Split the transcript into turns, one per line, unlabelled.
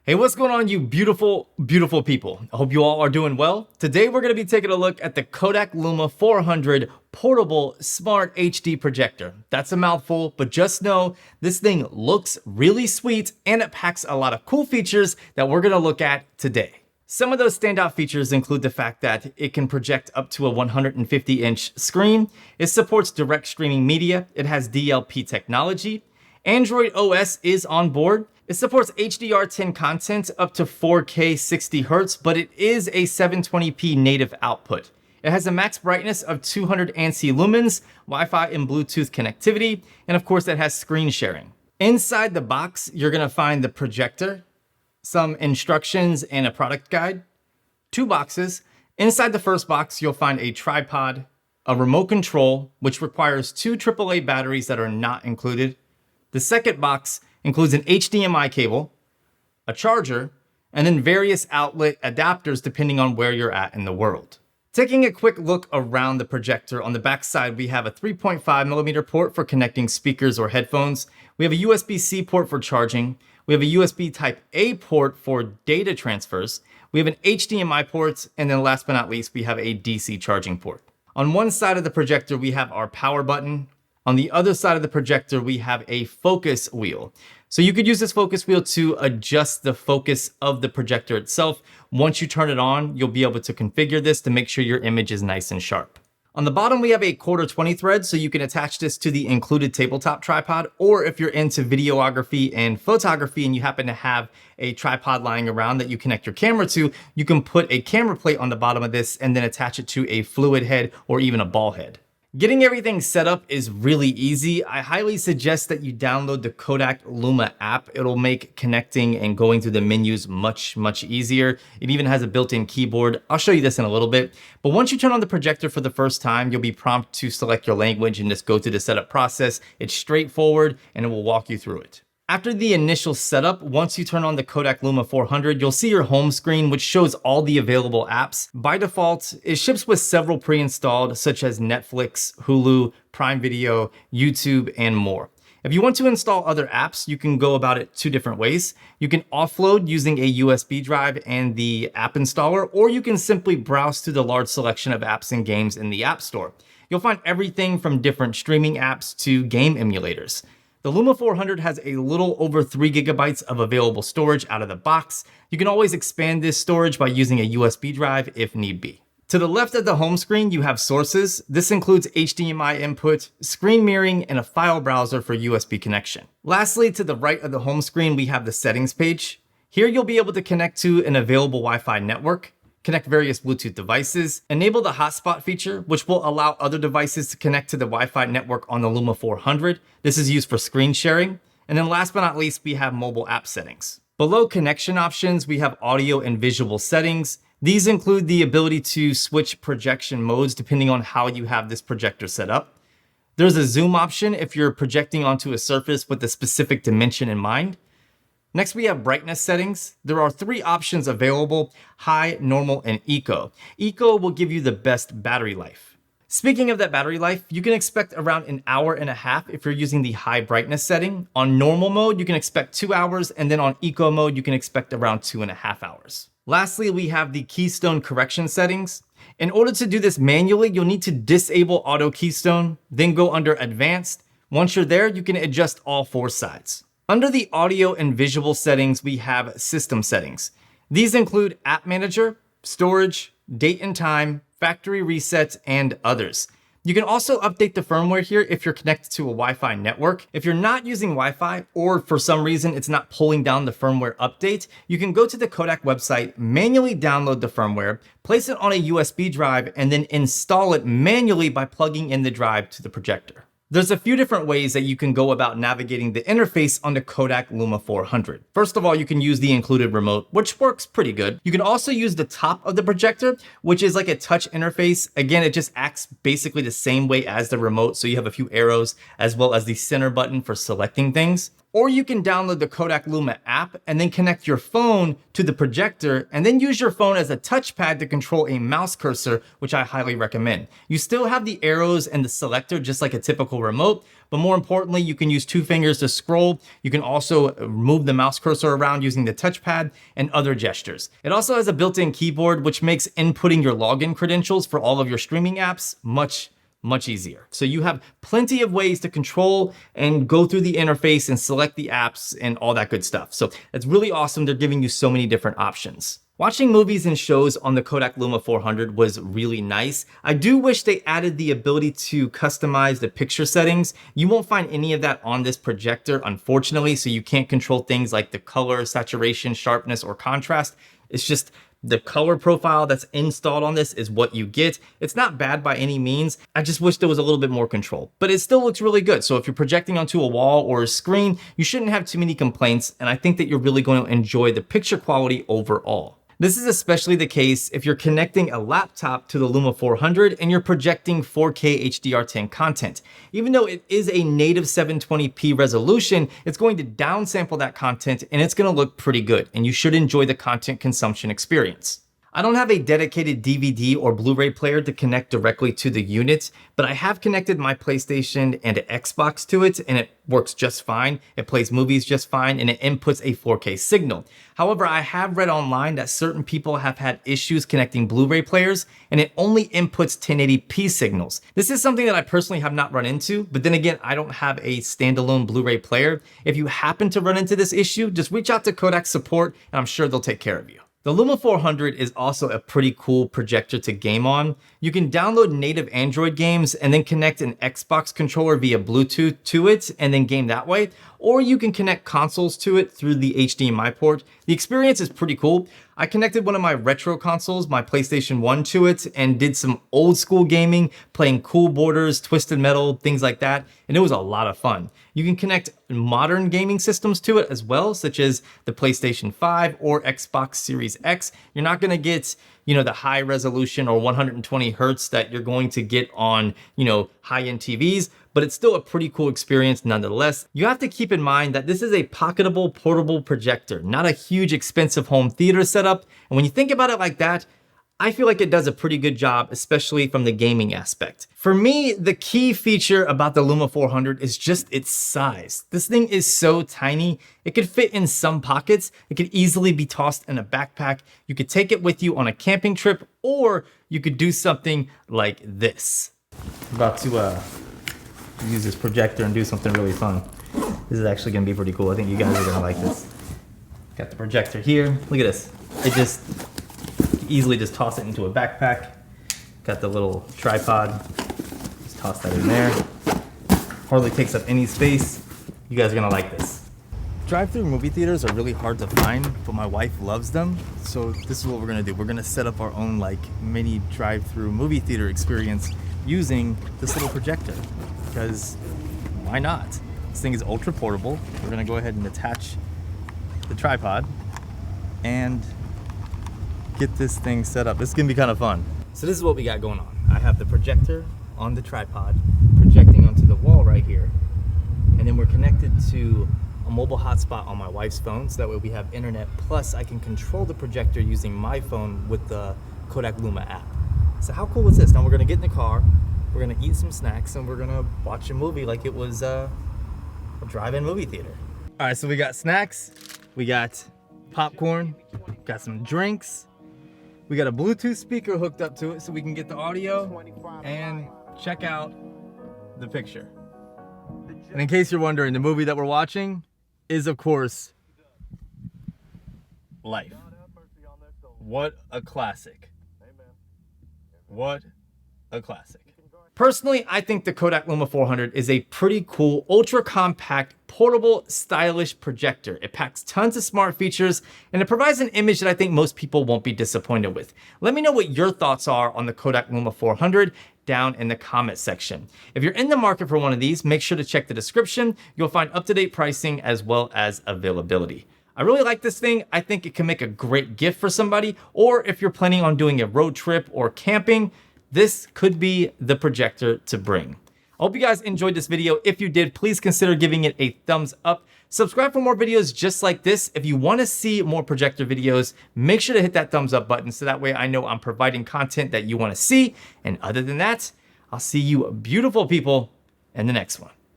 Hey, what's going on, you beautiful, beautiful people? I hope you all are doing well. Today, we're going to be taking a look at the Kodak Luma 400 portable smart HD projector. That's a mouthful, but just know this thing looks really sweet and it packs a lot of cool features that we're going to look at today. Some of those standout features include the fact that it can project up to a 150-inch screen, it supports direct streaming media, it has DLP technology, Android OS is on board. It supports HDR10 content up to 4K 60Hz, but it is a 720p native output. It has a max brightness of 200 ANSI lumens, Wi-Fi and Bluetooth connectivity, and of course it has screen sharing. Inside the box, you're gonna find the projector, some instructions and a product guide, two boxes. Inside the first box, you'll find a tripod, a remote control, which requires two AAA batteries that are not included. The second box includes an HDMI cable, a charger, and then various outlet adapters depending on where you're at in the world. Taking a quick look around the projector, on the back side we have a 3.5mm port for connecting speakers or headphones. We have a USB-C port for charging. We have a USB Type-A port for data transfers. We have an HDMI port, and then last but not least, we have a DC charging port. On one side of the projector, we have our power button. On the other side of the projector, we have a focus wheel. So you could use this focus wheel to adjust the focus of the projector itself. Once you turn it on, you'll be able to configure this to make sure your image is nice and sharp. On the bottom, we have a 1/4-20 thread, so you can attach this to the included tabletop tripod, or if you're into videography and photography and you happen to have a tripod lying around that you connect your camera to, you can put a camera plate on the bottom of this and then attach it to a fluid head or even a ball head. Getting everything set up is really easy. I highly suggest that you download the Kodak Luma app. It'll make connecting and going through the menus much easier. It even has a built-in keyboard. I'll show you this in a little bit. But once you turn on the projector for the first time, you'll be prompted to select your language and just go through the setup process. It's straightforward and it will walk you through it. After the initial setup, once you turn on the Kodak Luma 400, you'll see your home screen, which shows all the available apps. By default, it ships with several pre-installed, such as Netflix, Hulu, Prime Video, YouTube, and more. If you want to install other apps, you can go about it two different ways. You can offload using a USB drive and the app installer, or you can simply browse through the large selection of apps and games in the App Store. You'll find everything from different streaming apps to game emulators. The Luma 400 has a little over 3 GB of available storage out of the box. You can always expand this storage by using a USB drive if need be. To the left of the home screen, you have sources. This includes HDMI input, screen mirroring, and a file browser for USB connection. Lastly, to the right of the home screen, we have the settings page. Here you'll be able to connect to an available Wi-Fi network, connect various Bluetooth devices, enable the hotspot feature, which will allow other devices to connect to the Wi-Fi network on the Luma 400. This is used for screen sharing. And then last but not least, we have mobile app settings. Below connection options, we have audio and visual settings. These include the ability to switch projection modes depending on how you have this projector set up. There's a zoom option if you're projecting onto a surface with a specific dimension in mind. Next, we have brightness settings. There are 3 options available: high, normal, and eco. Eco will give you the best battery life. Speaking of that battery life, you can expect around an hour and a half if you're using the high brightness setting. On normal mode, you can expect 2 hours, and then on eco mode, you can expect around 2.5 hours. Lastly, we have the keystone correction settings. In order to do this manually, you'll need to disable auto keystone, then go under advanced. Once you're there, you can adjust all 4 sides. Under the audio and visual settings, we have system settings. These include app manager, storage, date and time, factory reset, and others. You can also update the firmware here if you're connected to a Wi-Fi network. If you're not using Wi-Fi, or for some reason it's not pulling down the firmware update, you can go to the Kodak website, manually download the firmware, place it on a USB drive, and then install it manually by plugging in the drive to the projector. There's a few different ways that you can go about navigating the interface on the Kodak Luma 400. First of all, you can use the included remote, which works pretty good. You can also use the top of the projector, which is like a touch interface. Again, it just acts basically the same way as the remote, so you have a few arrows as well as the center button for selecting things. Or you can download the Kodak Luma app and then connect your phone to the projector and then use your phone as a touchpad to control a mouse cursor, which I highly recommend. You still have the arrows and the selector just like a typical remote, but more importantly, you can use 2 fingers to scroll. You can also move the mouse cursor around using the touchpad and other gestures. It also has a built-in keyboard, which makes inputting your login credentials for all of your streaming apps much easier. So you have plenty of ways to control and go through the interface and select the apps and all that good stuff. So it's really awesome. They're giving you so many different options. Watching movies and shows on the Kodak Luma 400 was really nice. I do wish they added the ability to customize the picture settings. You won't find any of that on this projector, unfortunately, so you can't control things like the color, saturation, sharpness, or contrast. It's just the color profile that's installed on this is what you get. It's not bad by any means. I just wish there was a little bit more control, but it still looks really good. So if you're projecting onto a wall or a screen, you shouldn't have too many complaints. And I think that you're really going to enjoy the picture quality overall. This is especially the case if you're connecting a laptop to the Luma 400 and you're projecting 4K HDR10 content. Even though it is a native 720p resolution, it's going to downsample that content and it's going to look pretty good, and you should enjoy the content consumption experience. I don't have a dedicated DVD or Blu-ray player to connect directly to the unit, but I have connected my PlayStation and an Xbox to it, and it works just fine. It plays movies just fine, and it inputs a 4K signal. However, I have read online that certain people have had issues connecting Blu-ray players, and it only inputs 1080p signals. This is something that I personally have not run into, but then again, I don't have a standalone Blu-ray player. If you happen to run into this issue, just reach out to Kodak support, and I'm sure they'll take care of you. The Luma 400 is also a pretty cool projector to game on. You can download native Android games and then connect an Xbox controller via Bluetooth to it and then game that way. Or you can connect consoles to it through the HDMI port. The experience is pretty cool. I connected one of my retro consoles, my PlayStation 1, to it and did some old school gaming, playing Cool Borders, Twisted Metal, things like that, and it was a lot of fun. You can connect modern gaming systems to it as well, such as the PlayStation 5 or Xbox Series X. You're not gonna get, the high resolution or 120 hertz that you're going to get on, high-end TVs, but it's still a pretty cool experience nonetheless. You have to keep in mind that this is a pocketable, portable projector, not a huge expensive home theater setup. And when you think about it like that, I feel like it does a pretty good job, especially from the gaming aspect. For me, the key feature about the Luma 400 is just its size. This thing is so tiny. It could fit in some pockets. It could easily be tossed in a backpack. You could take it with you on a camping trip, or you could do something like this. I'm about to use this projector and do something really fun. This is actually gonna be pretty cool. I think you guys are gonna like this. Got the projector here. Look at this. It just easily just toss it into a backpack. Got the little tripod. Just toss that in there. Hardly takes up any space. You guys are gonna like this. Drive-through movie theaters are really hard to find, but my wife loves them. So this is what we're gonna do. We're gonna set up our own mini drive-through movie theater experience using this little projector, because why not? This thing is ultra portable. We're gonna go ahead and attach the tripod and get this thing set up. This is gonna be kind of fun. So this is what we got going on. I have the projector on the tripod, projecting onto the wall right here. And then we're connected to a mobile hotspot on my wife's phone, so that way we have internet. Plus I can control the projector using my phone with the Kodak Luma app. So how cool is this? Now we're gonna get in the car, we're gonna eat some snacks, and we're gonna watch a movie like it was a drive-in movie theater. All right, so we got snacks, we got popcorn, got some drinks, we got a Bluetooth speaker hooked up to it so we can get the audio and check out the picture. And in case you're wondering, the movie that we're watching is, of course, Life. What a classic. What a classic. Personally, I think the Kodak Luma 400 is a pretty cool, ultra compact, portable, stylish projector. It packs tons of smart features, and it provides an image that I think most people won't be disappointed with. Let me know what your thoughts are on the Kodak Luma 400 down in the comment section. If you're in the market for one of these, make sure to check the description. You'll find up-to-date pricing as well as availability. I really like this thing. I think it can make a great gift for somebody, or if you're planning on doing a road trip or camping, this could be the projector to bring. I hope you guys enjoyed this video. If you did, please consider giving it a thumbs up. Subscribe for more videos just like this. If you want to see more projector videos, make sure to hit that thumbs up button so that way I know I'm providing content that you want to see. And other than that, I'll see you beautiful people in the next one.